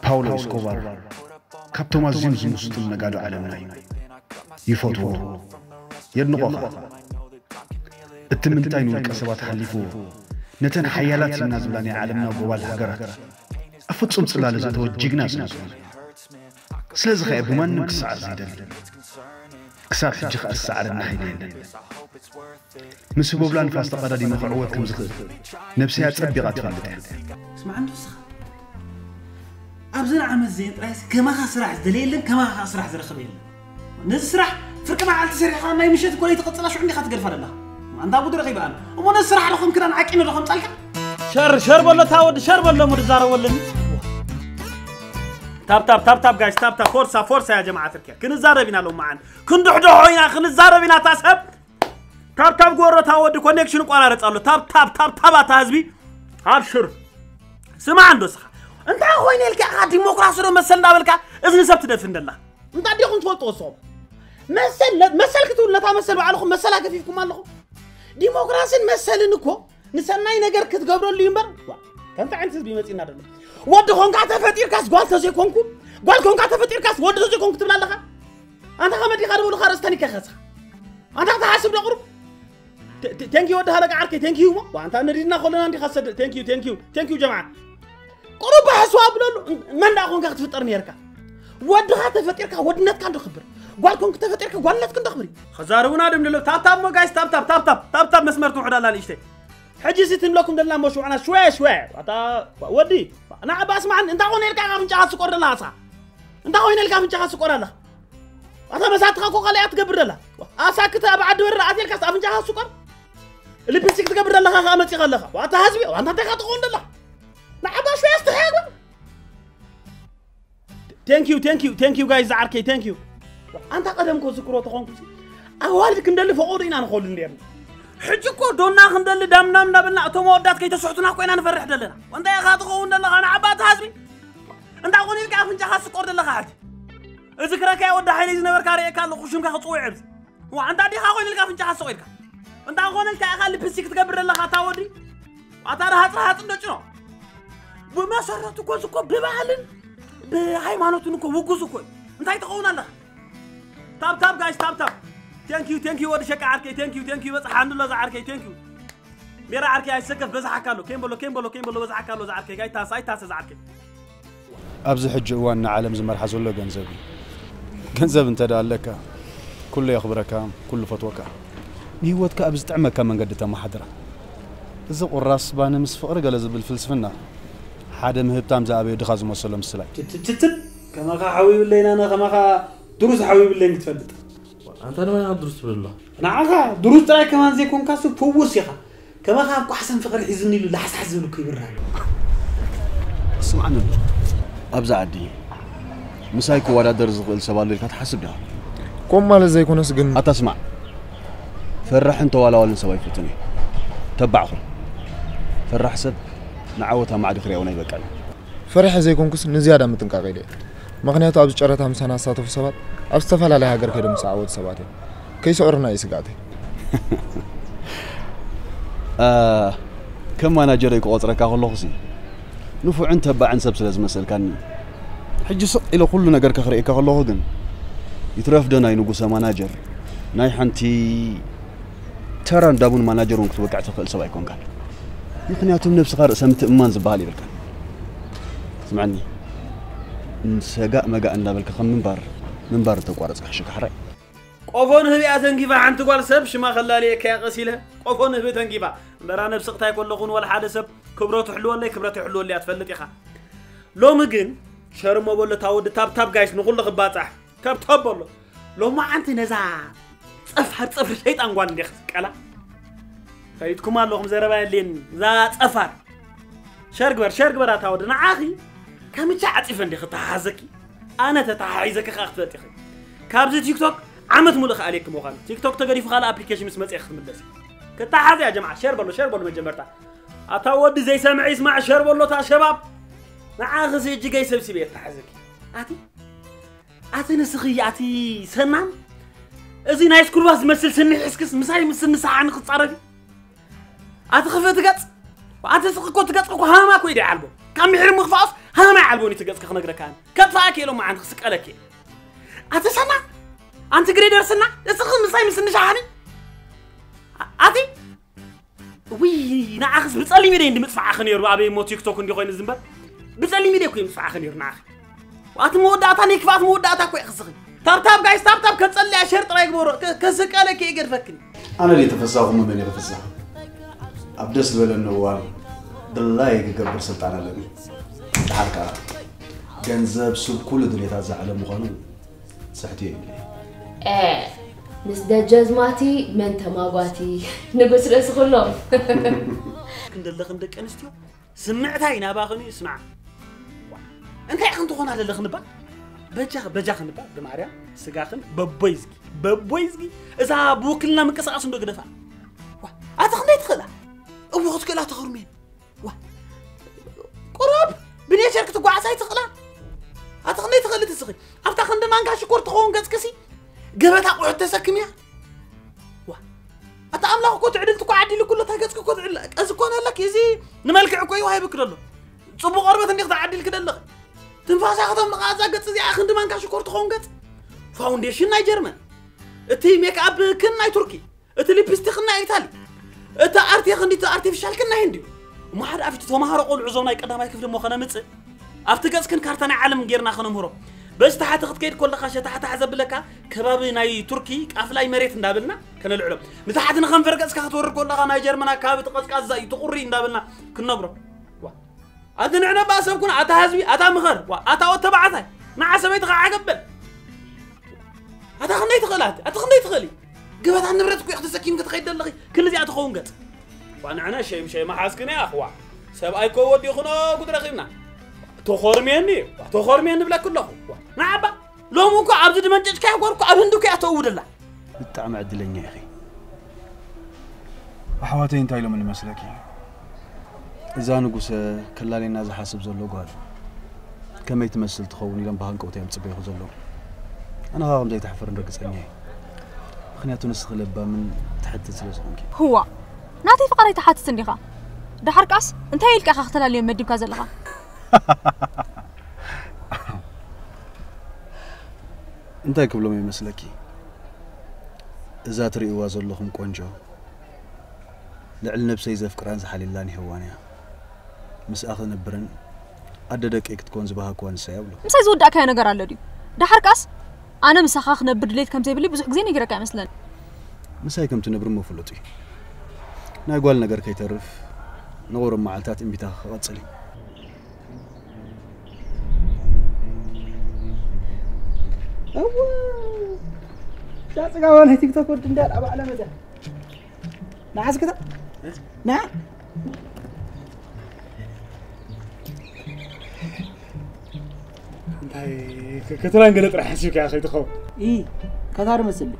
باولو اسكوبار كابتوما زيمز مستم نقادو عالمنا يفوتو يدنقوخا التمنتين والكسبات حليفو نتن حيالات سيناز بلاني عالمنا وقوال هقرات أفتصم صلالة زيتو جيقناس ناسون سلازة خيب ومان نكسعر زيدل كسار حجيخ السعر النحيدين مسبو بلان فاست قرادي مخعوات كم زخير نفسيها تسبيغات فالدين اسمع عنده سخ أبزر عمل زين رئيس كما خسرح دليل كما خسرح زرخبيل نسرح فرق مع التسريح ما يمشيت كل يتقطع شو عندي خاطر فرلا عند أبو درقي بقى وما نسرح لكم كنا نعكين لكم طالك شر ولا تاود شر ولا مرزار ولا تاب جايز تاب فورسا يا جماعة تركيا كن زاربينا لهم معن كن دحدو هوينا كن زاربينا تاسب تاب قورة تاود كونكشن قرارة قالوا تاب تازبي أبشر سمع عنده سخ أنت هويني لك ديمقراطية مثلنا بالك إذن سبت دفن الله أنت عندي خن تقول توصل مثل كتقول لا تمثل بعلكم مثلها كيفكم مالكم ديمقراطية مثل إنكو نسمعي نجار كتقبلوا اللي ينبر كان في عندي بيمتينا دلنا ود كونك تفتير كاس قال تزي كونكم قال كونك تفتير كاس ود تزي كونك تبلا لها أنت خمدي خارب ولا خارج تاني كخسة أنت تحاسب لقرب تانكيو ود هذا عارك تانكيو ما وأنت نريدنا خلنا عندي خسة تانكيو جماعة قرب حسواب لولو من دا كونك تفتر نيركا ود هذا تفتير كا ود نت كان تخبر قال كونك تفتير كا قال نت كان تخبري خزارونا دم لولو تاب ما جايز تاب مسمار تروح على الإشتى حجي ستم لكم دلنا مشو أنا شوي أتا ودي أنا أبى عن أنت هون يلقى من جهة سكر الله صح أنت هون يلقى من جهة سكر الله أتا مسات خاكو خليه تقبر الله أساكت بعد ورا أتيل كاس من جهة سكر اللي بيسك تقبر الله خامس يخلها وأنت هزبي وأنت تخاطقون الله أنا أبى شوي استحق thank you guys عاركي thank you أنت قدم كو سكرو تخون كسي أولك ندل فقورين أنا خول ندير حجكو دونا خندل دمنا نبلنا تومودات كي تسحتنا كوينا نفرح دلنا وانت يا خاطقون دلنا انا عبات حاسبي انت اقول لك افنجا خاص قرد لك حاج اذكرك يا ود حيلي زنبر كاري كان خشم كخصوي عبز وانت دي اقول لك افنجا خاص قيرك انت اقول لك اخلي بسيك تقبر لك تاودي اتاره حصرات اندچنو بمسرت كو ببعلن بهايمانوتن كو وغوس كو انت تقون الله تاب جايز تاب thank you ودي شك عاركي thank you بس الحمد لله زعاركي thank you ميرا عاركي هاي سكف بس حكالو كيم بلو بس حكالو زعاركي جاي تاس زعاركي أبز حج وان عالم زمر حزول له جنزب انت دالك كل يخبرك كل فتوك نيوتك أبز تعمك من قد تم حضرة إذا الراس بان مسفقر قال زب الفلسفنا حدا مهبتام زابي دخاز مسلم السلاي تتل كما خا حبيب لينا انا كما خا دروس حبيب لين تفلت أنت أنا ما أدرس بالله. أنا عارفة دروس ترى كمان زي كون كاسو فووس يا خا كما خا أحسن فقر حزني له لحس حزنه كبير هاي. اسمعني أبزع عدي مسايكو ولا درز السبال اللي كتحسب ده. كم مال زي كون سجن. أتسمع فرح أنت ولا نسوي فتني تبعهم فرح سب نعوتها مع دخري وناي بقال. فرح زي كون كس نزيادة متنقع غيره. مغنيات أبز شرتها مسنا ساتو سبات أستفعل على هاجر كده مساعود سباتي كيس أورنا يسقاطي كم أنا جريك أطرك أقول خصي نفو أنت بعن سبس لازم مسألة كان حج إلى كل نجار كخريك أقول هدن يترف دنا ينقص مناجر ناي حنتي ترى دابون مناجر ونكتب وقعت في السباق يكون كان يمكن يعطون نفس غير سمت إمان زبالي بالكان سمعني سجاء ما جاء النبل كخم من بار تقارص كحشك حري قفون هبي أتنقيفا عن تقول سب شما خلالي كيا غسيلة قفون هبي تنقيفا دراني بسقطها يقول لغون ولا حدا سب كبرات حلوة اللي أتفلت يا خا لو مجن شرم ما بقول تاود تاب جايز نقول لك باتح تاب والله لو ما أنت نزع صفر شيء أنقوان ديخ كلا خيتكم اللهم زربا لين ذات أفر شرق بر تاود نعاخي كم يتعاطف عندي خطا حزكي انا تتعايزك خاطت يا اخي كابز تيك توك عمت ملخ عليك مخال تيك توك تقري في خال ابلكيشن مسمص يخدم لسي كتعاز يا جماعه شير بلو مجمرتا اتاود زي سامع يسمع شير بلو تاع شباب نعاغز يجي جاي سبسي بيت حزكي اتي نسخياتي سنان ازي نايس كل واحد مسل سني حسكس مساي مسل نساع نخصارفي اتخفت قط وانت سقكو تقطقو هاما كو يدي علبو كم يحرم مخفاص ها ما يعلبوني تقصك خنقرك كان كفاك يلو ما عندك سكالك أتسمع أنت قريد رسلنا لسخن مسايم سنشاهني أتي وي ناخذ بتصلي ميدين دمدفع خنير أبي مو تيك توك ندي خوين الزنبر بتصلي ميدين كوي مدفع خنير ناخ وقت موداتا نيكفات موداتا كوي خسخن تاب جايز تاب كتصلي أشرط رايك بورو كسكالك يقدر فكني أنا اللي تفزعهم من اللي تفزع أبدس بل النوار دلاي قبل سلطان النبي حركة جنزب سب كل دنيا تازع على مغنو صحتي مس دجاج ماتي من تماغاتي نقص رأس خلهم كندل خندك أنستيو سمعتها هنا باخني اسمع أنت يا أخي تخون على اللي خنبا بجا خنبا بمعريا سجاخن ببويزجي إذا بوكلنا من كسر أصلا بقدفع أتخني تخلا أو وقت كلا تخرمين قرب بني شركة قعساي تخلا أتخني تخلي تسخي أفتح خند مانكا شكور تخون كسكسي قبلت أقعد تسكميا أتعامل أخو تعدل تقع عدل كله تاجس كو تعدل أزكون لك يزي نملك عقوي وهاي بكرله صبوا قربة إنك تعدل كده لك تنفاس أخذهم لغازة قط زي أخند مانكا شكور تخون قط فاونديشن ناي جرمن أتي ميك أب كن ناي تركي أتي لبستخ ناي إيطالي أتا أرتي خندي أرتيفيشال كنا هندي وما حد عرفت تو ما هرقول عزوم ناي قدامي كيف لما خنا متص أفتقس كن كارتنا عالم غيرنا خنا مهرو بس تحت خد كيد كل خاشة تحت حزب لك كباب ناي تركي أفلاي مريت ندابلنا كنا العلم متحت نخم فرقس كهتور كل خنا جرمنا كابت قص زي تقري ندابلنا كنا برا أدنى أنا باسم كنا أتا هزبي أتا مخر أتا وتبعتها مع سميت عقبل أتا خنيت تخلات أتا خنيت تخلي قبت عن نبرتك ياخذ سكين قد خيد اللغي كل زي أتخون قد وأنا شيء ما حاسكني يا أخوة سب أي كود يخنا قد رخينا تخرميني بلا كله نعبا لو مو كعبد دمنجج كاي غوركو ابندو كاي اتودلا بتعم عدلني يا اخي احواتي انت لهم اللي مسلكي اذا نقص كلالينا ز حاسب زلو قال كما يتمثل تخوني لم بهنقوت يمصبيخو زلو انا هاهم زي تحفر نرقصني مخنياتو نسخلبا من تحت سلسونكي هو ناتي فقري تحت سنديخا دحرقاس انت يلك اخ اختلال يمدبكا زلخا انت كبلوم يمسلكي اذا تريوا زلخم قنجو لعل نفسي زفقران زحليلاني هوانيا مس اخذ نبرن اددك تكون زبها كون سيابلو مساي زودا كاي ነገር አለ ዲ دحرقاس انا مسخاخ نبر ليت كم زي بلي ብዙ ጊዜ نيغرك አይመስለን مساي كم تنبر مفلطي ناغوال ነገር كيترف نور معالتات انبيتا قصلي لا تقاوله تيك توك ورد ندار ابو على مدى نعس كده نعم انت كتران قلت راح اسيك يا اخي تخو اي كثار مسلي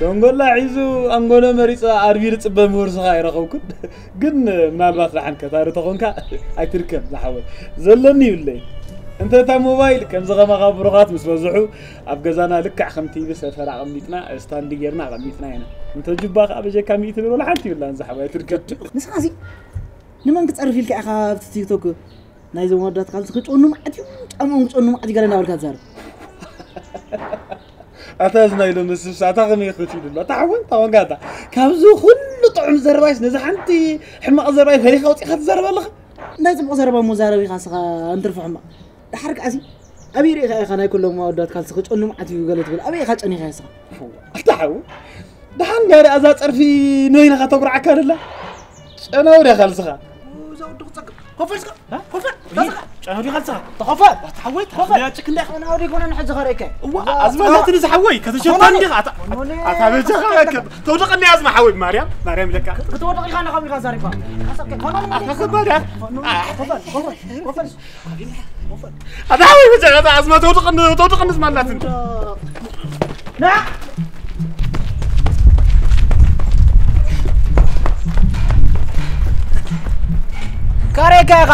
دونغول لا عيزو انغولا مريصا اربير صبه مورسخا يرخوكن ግን ምናልባት ለሐን ከታሪ ተኾንካ አይትርከም ለሐወል ዘለኒ ይብለይ انت تا موبايل كم زغما خبرات مسبزحو اب غزانا لك خمتي بس فرع قميتنا ستاند غيرنا قميتنا هنا انت جبا ابجا كاميت ولا حنتي ولا نزحوا تركب نسخازي لما نتصرف لك اخا تيك توك نايزو ودات قال تخصونو معدي طمو صونو معدي غلنا وركا زار اتازنا يلو نص ساعه تاغني يخوتي لا تعون طوغاتا كابزو كل طعم زرباش نزحنتي حما زرباي فريخه وطي خت زرب الله نايزو زربا مزاربي خاصه انترفع حما دحرق عزي ابي ريخه خناي كلهم ودات قال تخصونو معدي غلت بل ابي خاصني خاصه تعو دحن غير ازا صرفي نوينا خطقرع كارلا انا وري خلصها زود قصق خفلسك ها خفل انا وري خلصها تخفل تحويت خفل يا تشك لا انا وري كون نحج غريك ازمه تنزحوي كتشفتني اتابع جهك تودقني ازمه حوي مريم لك كتودقي خانا خمي غزاريفا خفل بالك خفل هذا حوي وجه ازمه تودقني مالاتن نعم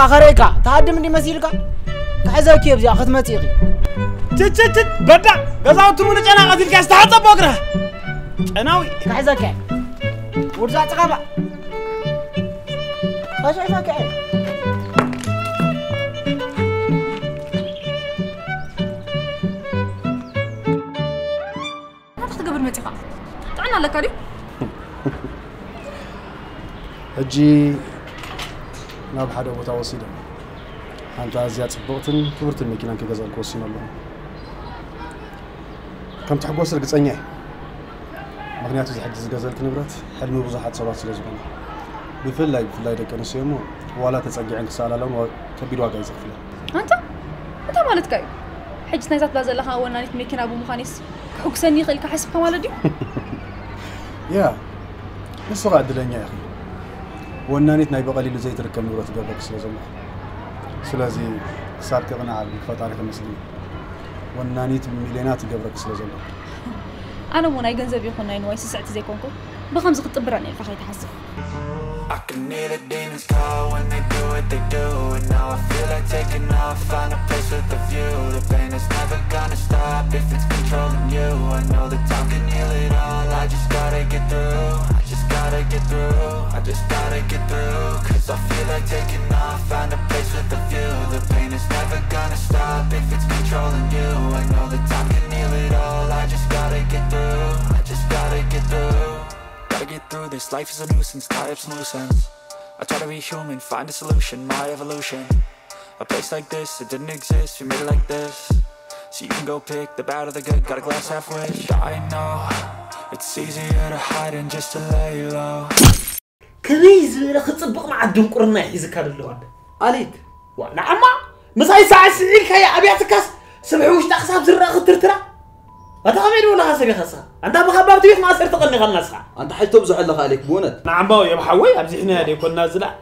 خريكا تهدم دي مسيلكا كحزاو كيف زي اخذ متيقي تت بدا غزاوتو من جنا قتل كاس تحطب بكره اناوي كحزاك ورزا تقبا خاش عفاك على كاري هجي ناب حدا بوتا وسيدة أنت زياد صبوتن كبرت المكينة كجزء كوسين الله كم تحبوا سرق تصنيع مغنيات زي حد زجاجة نبرت حلمي بوزحات سبات سلزقنا بفلاي دك أنا سيمو ولا تسجع عندك سالة لون كبير واقع يزخفله أنت مالت كاي حج نايزات بازل لها أول نانيت مكينة أبو مخانيس حكسني خلك حسب كمالدي يا بس قاعد لنا يا أخي والنانيت نايب قليل زي تركب نورة قبلك سلزنا سلازي صار كغنا على فترة المسلمين والنانيت مليونات قبلك سلزنا أنا مو ناي جنزب يخون ناي نوايس ساعة زي كونكو بخمس قط براني فخيت حسب I can hear the demons call when they do what they do. And now I feel like taking off, find a place with a view. The pain is never gonna stop if it's controlling you. I know that time can heal it all, I just gotta get through. I just gotta get through, I just gotta get through. Cause I feel like taking off, find a place with a view. The pain is never gonna stop if it's controlling you. I know that time can heal it all, I just gotta get through. I just gotta get through. Gotta get through this, life is a nuisance, tie up some loose ends. I try to be human, find a solution, my evolution. A place like this, it didn't exist, we made it like this. So you can go pick the bad or the good, got a glass half wish. I know, it's easier to hide than just to lay low. كريز خصبق مع الدنقرنا يحيزك هذا اللون عليك ونعم مساي ساعة سعيك يا أبياتكاس سبعوش تقصاب زرق خطرترا أتغمين ولا خسبي خسا أنت بخبر تبيت ما صرت تغني غنسها أنت حاجة تبزح الله عليك بونت نعم باو يا محوي أبزحنا هذه كل نازلة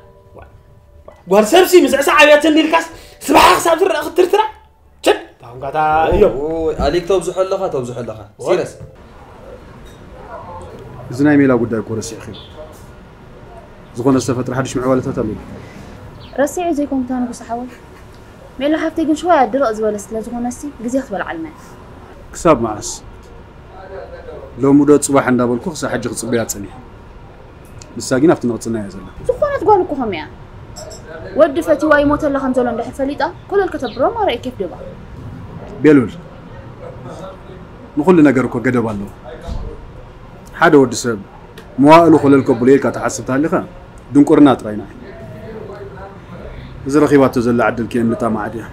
قال سبسي مسع ساعة أبياتني الكاس سبعة خساب زرق خطرترا شد تهم قطع يوم عليك تبزح الله سيرس زناي ميلا قدام كورس يا أخي زغون السفترة حدش معوالتها تميل رسيعي زيكم تانو بصحوي ميلو حفتي قن شوية درق زوالست لزغون السي قزيخت بالعلمان كساب معس لو مدة صباح عند أبو الكوخ سحج صبيات سني مساقين أفتن غطنا يا زلمة زغون تقولوا كوهم يا ود فتي واي موت اللي خنزولون دحي فليطة كل الكتب برو ما رأي كيف دبا بيلول نقول لنا قرقوا قدب الله حدا ود سب موائل خلال الكبولية كتحسب تهلخا دون كورنات راينا إذا رخيبات تزل عدل كي أمتا معديها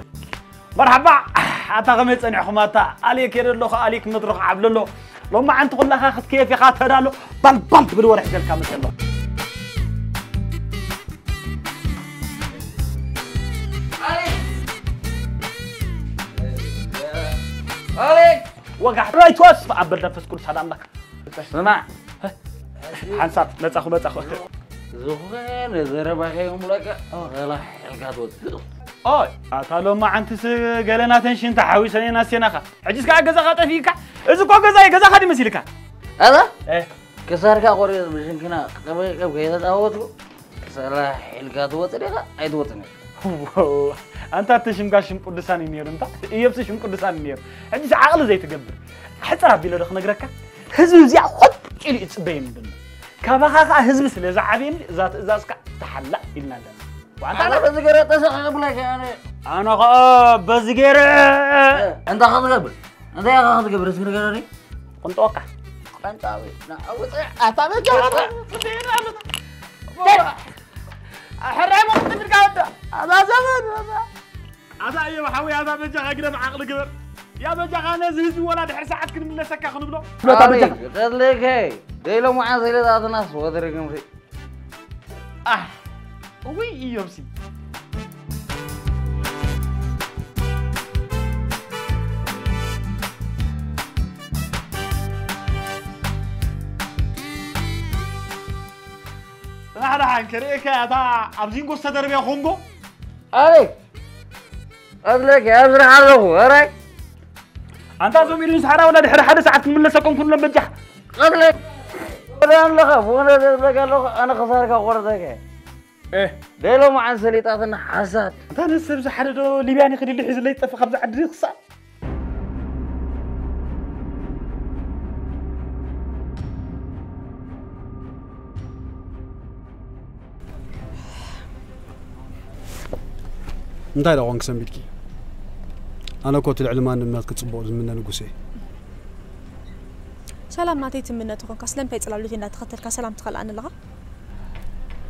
مرحبا أتغمت أن حماتا عليك يرلوخ عليك مدرخ عبللو لو ما أنت قلنا خاخد كيف يخاط هدالو بل بدور حزل كامل الله عليك وقع راي توسف عبل نفس كل سلام لك سمع حنصات نتاخو زخان زرباخيهم لك غلا حلقات أوي أتالو ما أنت قالنا تنشين تحاوي سنين ناسيناخا عجز كا جزا خاطر فيك إذا كو جزا خادي مسيلك هذا إيه كسر كا قرية مشين كنا كم كذا تاوتو سلا حلقات وطريقة عيد وطني أنت تشم قاشم قدساني نير أنت يبسي شم قدساني نير عجز عقل زي تقبل حتى ربي لو دخلنا قركا هزم زي خد إلي تبين دنا كابا هزم سلي زعبين ذات إزازك تحلق إلنا لنا أنا بزجرة تسقى قبلك أنا بزجرة أنت خذ قبل أنت يا خذ قبل اسمه قراري كنت أوقع أنت أوي أتابع جواب حرام وقت في الكوتة هذا زمان هذا أيه وحوي هذا بجا قدام عقل قبل يا بجا أنا زيد ولا دحر ساعات كل من لسكا خنبلو قال لك هاي ديلو معاه زي هذا الناس وادري كم في وي يومسي أنا حنكريك يا تا عاوزين قصة دربية خونغو عليك أدلك يا أزرع علوه أريك أنت زميلي سحرة ولا دحر حد ساعات من لسكم كلنا بجح أدلك أنا لخف أنا خسارك أقولك إيه ديلو مع سليطاتنا حسد أنت نسب زحرة ليبياني خلي اللي حزل يتفق خبز عدري خسار انتي لو غنكسم بيتكي انا كنت العلمان الناس كتصبوا زمنا نقوسي سلام ناتي تمنته كون كسلم بيصلالوتي اندا تختلك سلام تخلعن لها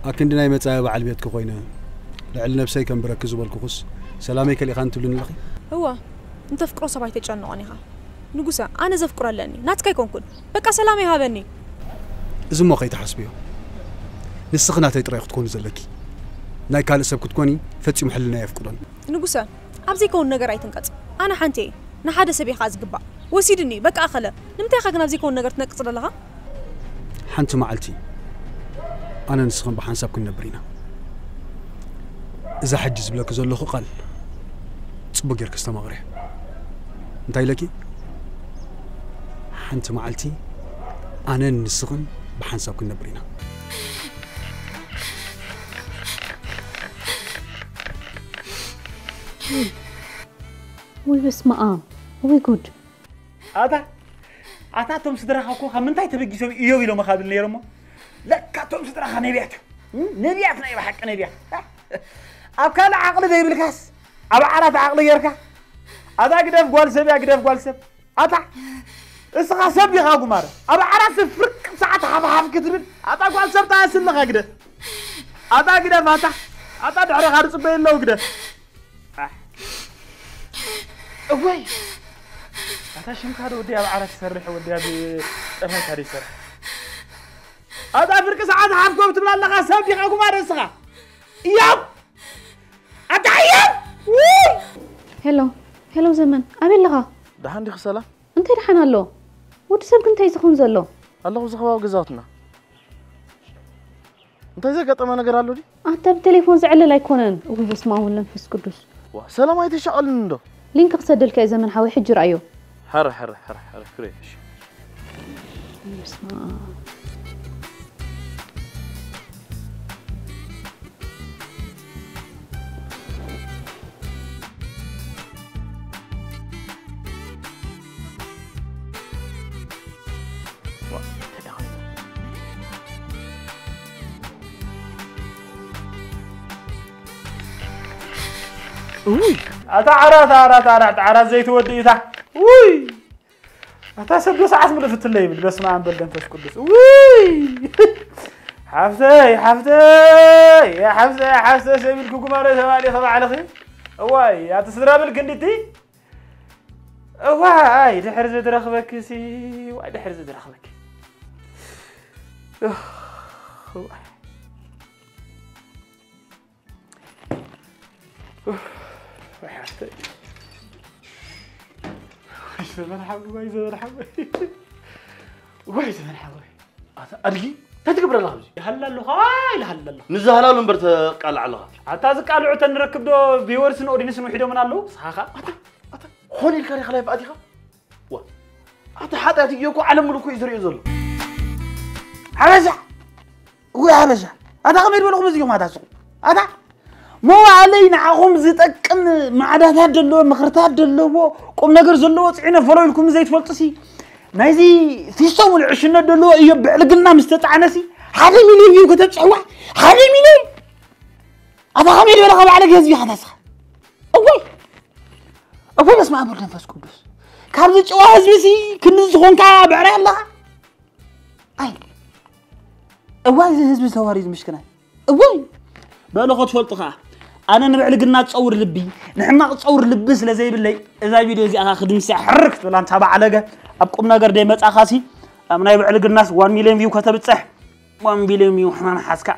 أكندنا يمتى بعد بيتك خوينا لعل نفسي كم بركز بالكوس سلامي كلي خان تبلن لخي هو انت فكرو سباي تجنقني ها نغوسا انا زفكر لاني ناتك يكونكن بقى سلامي هابني زمو خي تحسبيو نسخنا تيطريق تكون زلكي ناي كال سب كتكوني فتي محلنا يفقدون نغوسا ابزي كون نغير ايتنقص انا حنتي نحاده سبي خاز قبا وسيدني بقى خله نمتى خاغنا ابزي كون نغير تنقص لها حنت معلتي أنا نسخن بحنساب كنا برينا إذا حجز بلك زلخو قال تصبق يركز تماغري انتي لكي حنت معلتي أنا نسخن بحنساب كنا برينا وي بسمع وي جود أتا توم سدرا خو خمنتاي تبقي سو يو يلو مخابل نيرمو لا كاتوم سدرا نبيات نبياتنا يبحق نبيات أبكال عقل ذي بالكاس أبا عرف عقل يركا أتا قدف قوال سب يا قدف قوال سب أتا اسقى سب يغاقو مارا أبا عرف فرق ساعة حف كتبين أتا قوال سب تاسل لغا قدف أتا قدف أتا دعري خارج بين لو قدف أوي أتا شم كادو ودي أبا عرف يسرح ودي أبي أرهي كادو يسرح أتا فرق ساعة حف كوب تبلا لغا سب يغاقو مارا اسقى ياب أتعيب هلو زمن أبي لغا ده عندي خسالة أنت رحنا الله وتسب كنت يسخون زلو الله وزخوا وجزاتنا أنت إذا قطع ما نقرأ له دي أنت بتليفون زعل لا يكونن وبسمعه ولا نفس قدوس سلام ما يتشغل منه لينك قصد الكاي زمن حاوي حجر أيو حر كريش اسمع أتا زيت ودي إذا وي أتا سبلو ساعات ملفت الليل بس ما عم بلدن تسكدس وي حفتي يا حفتي سيبي الكوكوماري ثمانية خضع على خير واي يا تسدرا بالكندتي واي دحرز درخبك سي واي دحرز درخبك حفتي زمان حبي واي زمان حبي أدقي تتقبل الله هلا له هاي هلا له نزهلا له نبرت قال علىها حتى قالوا عتن نركب دو بيورسن اودينسن وحيدو من الله صحاخا خوني الكاري خلاف اديها وا اتا حطاتي يكو علم ملكو يزري يزلو حبشا وحبشا اتا خميد بلو خمس يوم هذا سوق اتا مو علينا عقوم زيتقن معدات دلو مخرتات دلو قوم نغير زلو صعينا فلو لكم زيت فلطسي نايزي في صوم العشنا دلو يبعلقنا مستطعنسي 1 مليون يو كتتصوا 1 مليون اتا خميد بلو خب على جزبي خلاص أقول اسمع أبو النفس قدس كابز جواز بسي كنز خون كابعري الله أي أواي هزب سواريز مشكلة أواي بلغت فلطخا أنا نبعلق الناس تصور لبي نحن تصور لبس لزي باللي إذا فيديو زي أخا خدم ساعة حركت ولا نتابع علقة أبقم ناقر ديمت أخاسي أمنا يبعلق الناس 1 مليون فيو كتبت صح 1 مليون فيو حنا نحاسكا